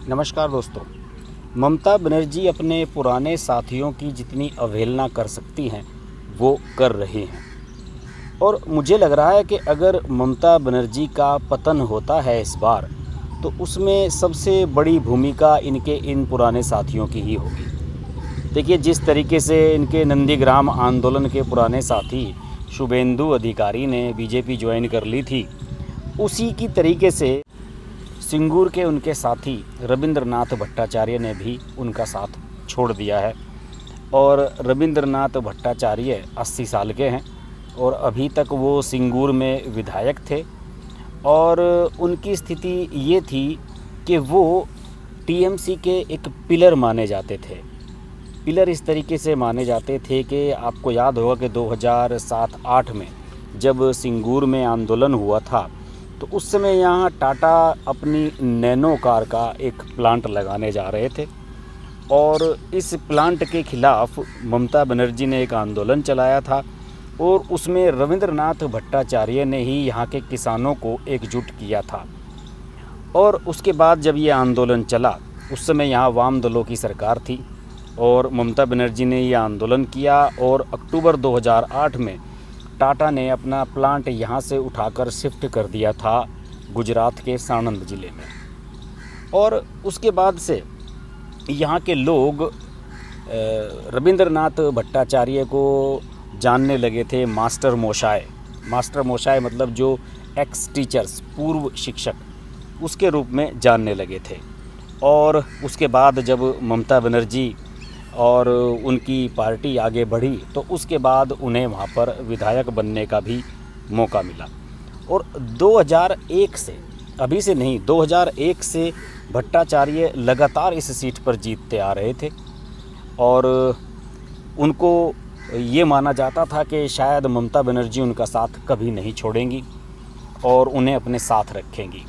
नमस्कार दोस्तों। ममता बनर्जी अपने पुराने साथियों की जितनी अवहेलना कर सकती हैं वो कर रही हैं और मुझे लग रहा है कि अगर ममता बनर्जी का पतन होता है इस बार तो उसमें सबसे बड़ी भूमिका इनके इन पुराने साथियों की ही होगी। देखिए, जिस तरीके से इनके नंदीग्राम आंदोलन के पुराने साथी शुभेंदु अधिकारी ने बीजेपी ज्वाइन कर ली थी, उसी की तरीके से सिंगूर के उनके साथी रविंद्रनाथ भट्टाचार्य ने भी उनका साथ छोड़ दिया है। और रविंद्रनाथ भट्टाचार्य 80 साल के हैं और अभी तक वो सिंगूर में विधायक थे और उनकी स्थिति ये थी कि वो टीएमसी के एक पिलर माने जाते थे। पिलर इस तरीके से माने जाते थे कि आपको याद होगा कि 2007-8 में जब सिंगूर में आंदोलन हुआ था तो उस समय यहाँ टाटा अपनी नैनो कार का एक प्लांट लगाने जा रहे थे और इस प्लांट के खिलाफ़ ममता बनर्जी ने एक आंदोलन चलाया था और उसमें रविंद्रनाथ भट्टाचार्य ने ही यहाँ के किसानों को एकजुट किया था। और उसके बाद जब ये आंदोलन चला, उस समय यहाँ वाम दलों की सरकार थी और ममता बनर्जी ने ये आंदोलन किया और अक्टूबर 2008 में टाटा ने अपना प्लांट यहाँ से उठाकर शिफ्ट कर दिया था गुजरात के साणंद ज़िले में। और उसके बाद से यहाँ के लोग रविंद्रनाथ भट्टाचार्य को जानने लगे थे मास्टर मोशाय। मास्टर मोशाय मतलब जो एक्स टीचर्स, पूर्व शिक्षक, उसके रूप में जानने लगे थे। और उसके बाद जब ममता बनर्जी और उनकी पार्टी आगे बढ़ी तो उसके बाद उन्हें वहाँ पर विधायक बनने का भी मौका मिला। और 2001 से, अभी से नहीं, 2001 से भट्टाचार्य लगातार इस सीट पर जीतते आ रहे थे और उनको ये माना जाता था कि शायद ममता बनर्जी उनका साथ कभी नहीं छोड़ेंगी और उन्हें अपने साथ रखेंगी।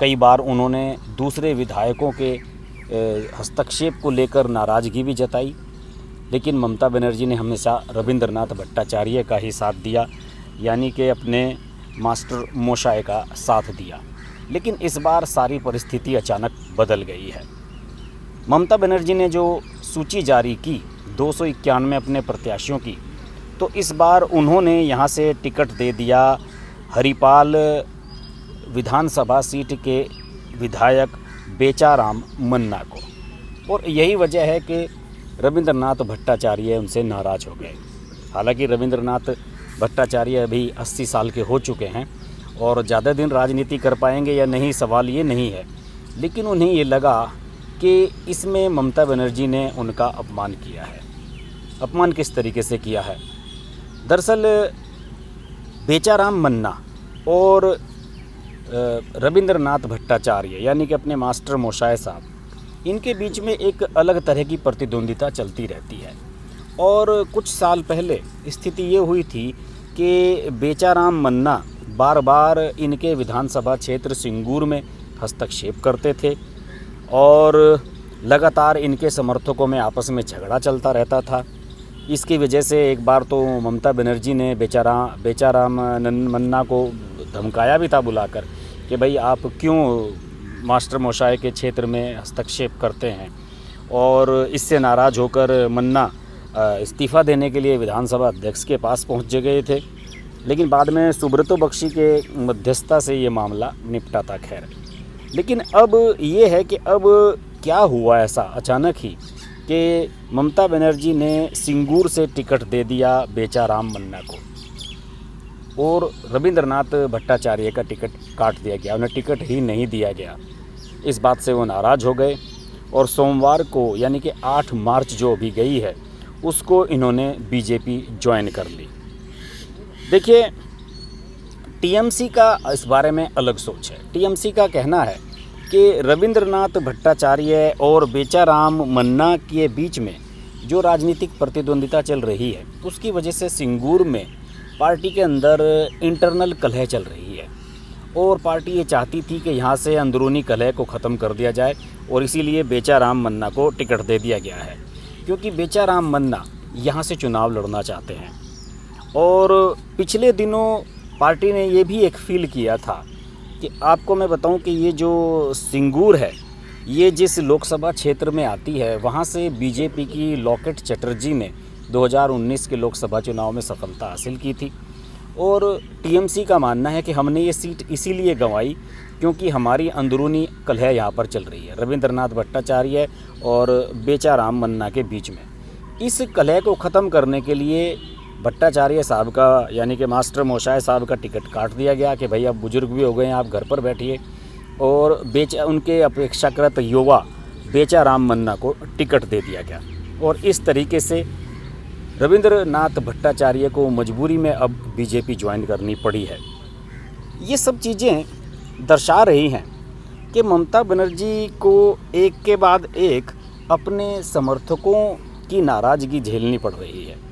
कई बार उन्होंने दूसरे विधायकों के हस्तक्षेप को लेकर नाराज़गी भी जताई, लेकिन ममता बनर्जी ने हमेशा रविंद्रनाथ भट्टाचार्य का ही साथ दिया, यानी कि अपने मास्टर मोशाय का साथ दिया। लेकिन इस बार सारी परिस्थिति अचानक बदल गई है। ममता बनर्जी ने जो सूची जारी की 291 अपने प्रत्याशियों की, तो इस बार उन्होंने यहाँ से टिकट दे दिया हरिपाल विधानसभा सीट के विधायक बेचाराम मन्ना को। और यही वजह है कि रविंद्रनाथ भट्टाचार्य उनसे नाराज़ हो गए। हालांकि रविंद्रनाथ भट्टाचार्य अभी 80 साल के हो चुके हैं और ज़्यादा दिन राजनीति कर पाएंगे या नहीं, सवाल ये नहीं है, लेकिन उन्हें ये लगा कि इसमें ममता बनर्जी ने उनका अपमान किया है। अपमान किस तरीके से किया है? दरअसल बेचाराम मन्ना और रविंद्रनाथ भट्टाचार्य यानी कि अपने मास्टर मोशाय साहब, इनके बीच में एक अलग तरह की प्रतिद्वंदिता चलती रहती है। और कुछ साल पहले स्थिति ये हुई थी कि बेचाराम मन्ना बार बार इनके विधानसभा क्षेत्र सिंगूर में हस्तक्षेप करते थे और लगातार इनके समर्थकों में आपस में झगड़ा चलता रहता था। इसकी वजह से एक बार तो ममता बनर्जी ने बेचाराम मन्ना को धमकाया भी था बुलाकर कि भाई आप क्यों मास्टर मोशाय के क्षेत्र में हस्तक्षेप करते हैं। और इससे नाराज़ होकर मन्ना इस्तीफ़ा देने के लिए विधानसभा अध्यक्ष के पास पहुंच गए थे, लेकिन बाद में सुब्रतो बख्शी के मध्यस्थता से ये मामला निपटा था। खैर, लेकिन अब ये है कि अब क्या हुआ ऐसा अचानक ही कि ममता बनर्जी ने सिंगूर से टिकट दे दिया बेचाराम मन्ना को और रविंद्रनाथ भट्टाचार्य का टिकट काट दिया गया, उन्हें टिकट ही नहीं दिया गया। इस बात से वो नाराज़ हो गए और सोमवार को यानी कि 8 मार्च जो अभी गई है उसको इन्होंने बीजेपी ज्वाइन कर ली। देखिए, टीएमसी का इस बारे में अलग सोच है। टीएमसी का कहना है कि रविंद्रनाथ भट्टाचार्य और बेचाराम मन्ना के बीच में जो राजनीतिक प्रतिद्वंदिता चल रही है उसकी वजह से सिंगूर में पार्टी के अंदर इंटरनल कलह चल रही है और पार्टी ये चाहती थी कि यहाँ से अंदरूनी कलह को ख़त्म कर दिया जाए और इसीलिए बेचाराम मन्ना को टिकट दे दिया गया है, क्योंकि बेचाराम मन्ना यहाँ से चुनाव लड़ना चाहते हैं। और पिछले दिनों पार्टी ने ये भी एक फील किया था कि आपको मैं बताऊं कि ये जो सिंगूर है ये जिस लोकसभा क्षेत्र में आती है वहाँ से बीजेपी की लॉकेट चटर्जी ने 2019 के लोकसभा चुनाव में सफलता हासिल की थी और टीएमसी का मानना है कि हमने ये सीट इसीलिए गंवाई क्योंकि हमारी अंदरूनी कलह यहाँ पर चल रही है रविंद्रनाथ भट्टाचार्य और बेचाराम मन्ना के बीच में। इस कलह को ख़त्म करने के लिए भट्टाचार्य साहब का यानी कि मास्टर मोशाय साहब का टिकट काट दिया गया कि भाई अब बुजुर्ग भी हो गए हैं, आप घर पर बैठिए, और उनके अपेक्षाकृत युवा बेचाराम मन्ना को टिकट दे दिया गया। और इस तरीके से रविंद्रनाथ भट्टाचार्य को मजबूरी में अब बीजेपी ज्वाइन करनी पड़ी है। ये सब चीज़ें दर्शा रही हैं कि ममता बनर्जी को एक के बाद एक अपने समर्थकों की नाराज़गी झेलनी पड़ रही है।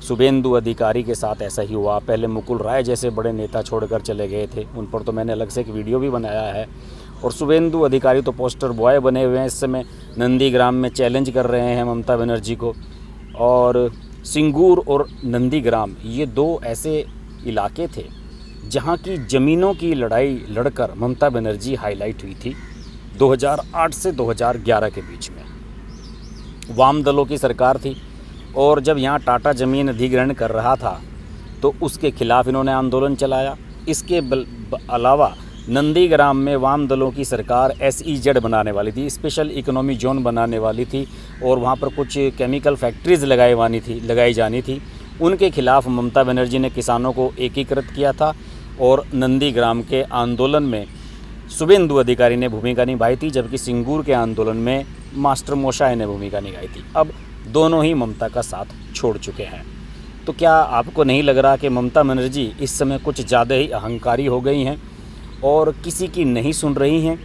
शुभेंदु अधिकारी के साथ ऐसा ही हुआ, पहले मुकुल राय जैसे बड़े नेता छोड़कर चले गए थे, उन पर तो मैंने अलग से एक वीडियो भी बनाया है। और शुभेंदु अधिकारी तो पोस्टर बॉय बने हुए हैं, इस समय नंदीग्राम में चैलेंज कर रहे हैं ममता बनर्जी को। और सिंगूर और नंदीग्राम ये दो ऐसे इलाके थे जहां की ज़मीनों की लड़ाई लड़कर ममता बनर्जी हाईलाइट हुई थी 2008 से 2011 के बीच में। वाम दलों की सरकार थी और जब यहाँ टाटा ज़मीन अधिग्रहण कर रहा था तो उसके खिलाफ इन्होंने आंदोलन चलाया। इसके अलावा नंदीग्राम में वाम दलों की सरकार SEZ बनाने वाली थी, स्पेशल इकोनॉमी जोन बनाने वाली थी, और वहाँ पर कुछ केमिकल फैक्ट्रीज़ लगाई जानी थी। उनके खिलाफ ममता बनर्जी ने किसानों को एकीकृत किया था और नंदीग्राम के आंदोलन में शुभेंदु अधिकारी ने भूमिका निभाई थी, जबकि सिंगूर के आंदोलन में मास्टर मोशाय ने भूमिका निभाई थी। अब दोनों ही ममता का साथ छोड़ चुके हैं। तो क्या आपको नहीं लग रहा कि ममता बनर्जी इस समय कुछ ज़्यादा ही अहंकारी हो गई हैं और किसी की नहीं सुन रही हैं,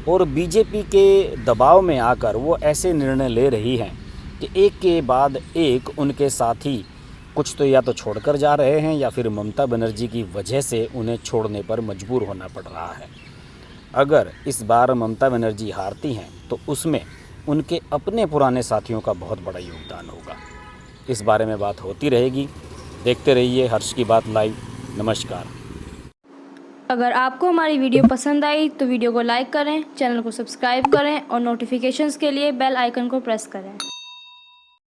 और बीजेपी के दबाव में आकर वो ऐसे निर्णय ले रही हैं कि एक के बाद एक उनके साथी कुछ तो या तो छोड़कर जा रहे हैं या फिर ममता बनर्जी की वजह से उन्हें छोड़ने पर मजबूर होना पड़ रहा है। अगर इस बार ममता बनर्जी हारती हैं तो उसमें उनके अपने पुराने साथियों का बहुत बड़ा योगदान होगा। इस बारे में बात होती रहेगी। देखते रहिए हर्ष की बात लाइव। नमस्कार। अगर आपको हमारी वीडियो पसंद आई तो वीडियो को लाइक करें, चैनल को सब्सक्राइब करें और नोटिफिकेशंस के लिए बेल आइकन को प्रेस करें।